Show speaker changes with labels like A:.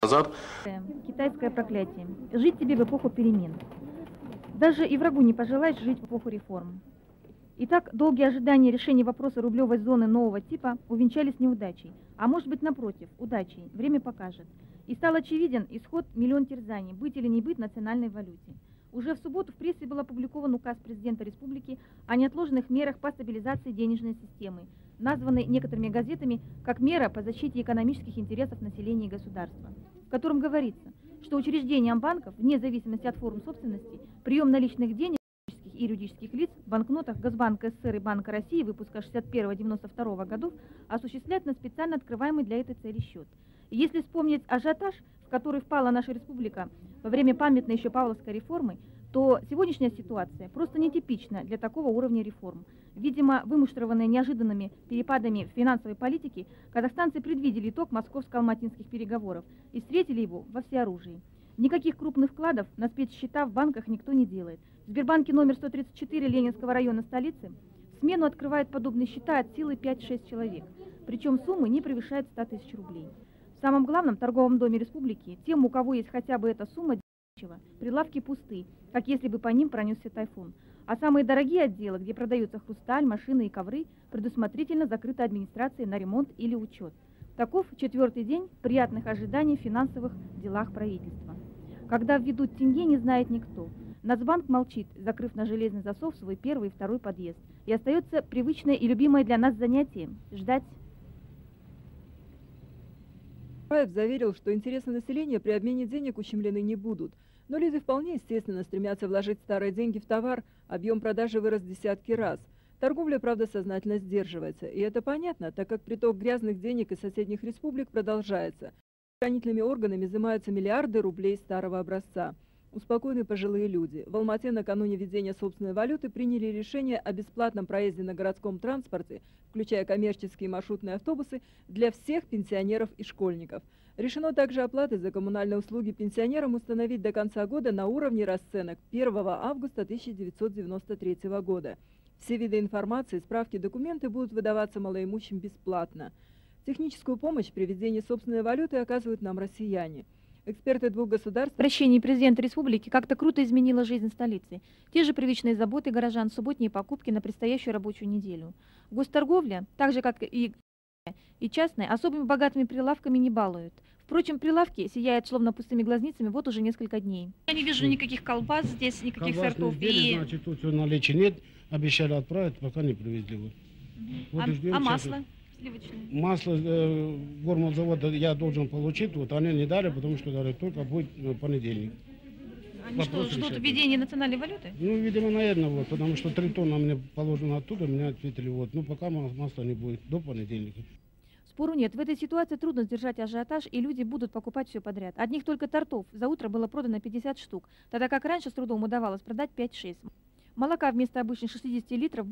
A: назад.
B: Китайское проклятие. Жить тебе в эпоху перемен. Даже и врагу не пожелаешь жить в эпоху реформ. Итак, долгие ожидания решения вопроса рублевой зоны нового типа увенчались неудачей. А может быть, напротив, удачей. Время покажет. И стал очевиден исход миллион терзаний, быть или не быть национальной валюте. Уже в субботу в прессе был опубликован указ президента республики о неотложных мерах по стабилизации денежной системы, названный некоторыми газетами как мера по защите экономических интересов населения и государства, в котором говорится, что учреждениям банков, вне зависимости от форм собственности, прием наличных денег и юридических лиц в банкнотах Госбанка СССР и Банка России выпуска 61-92 годов осуществлять на специально открываемый для этой цели счет. И если вспомнить ажиотаж, в который впала наша республика во время памятной еще Павловской реформы, то сегодняшняя ситуация просто нетипична для такого уровня реформ. Видимо, вымуштрованные неожиданными перепадами в финансовой политике, казахстанцы предвидели итог московско-алматинских переговоров и встретили его во всеоружии. Никаких крупных вкладов на спецсчета в банках никто не делает. В Сбербанке номер 134 Ленинского района столицы в смену открывают подобные счета от силы 5-6 человек, причем суммы не превышают 100 тысяч рублей. В самом главном торговом доме республики, тем, у кого есть хотя бы эта сумма, прилавки пусты, как если бы по ним пронесся тайфун. А самые дорогие отделы, где продаются хрусталь, машины и ковры, предусмотрительно закрыты администрацией на ремонт или учет. Таков четвертый день приятных ожиданий в финансовых делах правительства. Когда введут тенге, не знает никто. Нацбанк молчит, закрыв на железный засов свой первый и второй подъезд. И остается привычное и любимое для нас занятие – ждать.
C: Паев заверил, что интересы населения при обмене денег ущемлены не будут. Но люди вполне естественно стремятся вложить старые деньги в товар, объем продажи вырос в десятки раз. Торговля, правда, сознательно сдерживается. И это понятно, так как приток грязных денег из соседних республик продолжается. Хранительными органами изымаются миллиарды рублей старого образца. Успокоены пожилые люди. В Алмате накануне введения собственной валюты приняли решение о бесплатном проезде на городском транспорте, включая коммерческие маршрутные автобусы, для всех пенсионеров и школьников. Решено также оплаты за коммунальные услуги пенсионерам установить до конца года на уровне расценок 1 августа 1993 года. Все виды информации, справки, документы будут выдаваться малоимущим бесплатно. Техническую помощь при введении собственной валюты оказывают нам россияне. Эксперты двух государств...
B: Вращение президента республики как-то круто изменило жизнь столицы. Те же привычные заботы горожан, субботние покупки на предстоящую рабочую неделю. Госторговля, так же как и частная, особыми богатыми прилавками не балуют. Впрочем, прилавки сияют словно пустыми глазницами вот уже несколько дней. Я не вижу никаких колбас здесь, никаких сортов.
D: Изделия, значит, тут наличия нет, обещали отправить, пока не привезли. Вот.
B: А масло?
D: Масло гормозавода я должен получить, вот они не дали, потому что говорят, только будет понедельник.
B: Они что, ждут введения национальной валюты?
D: Ну, видимо, наверное, вот, потому что 3 тонны мне положено оттуда, мне ответили, вот, ну, пока масла не будет, до понедельника.
B: Спору нет, в этой ситуации трудно сдержать ажиотаж, и люди будут покупать все подряд. Одних только тортов за утро было продано 50 штук, тогда как раньше с трудом удавалось продать 5-6. Молока вместо обычных 60 литров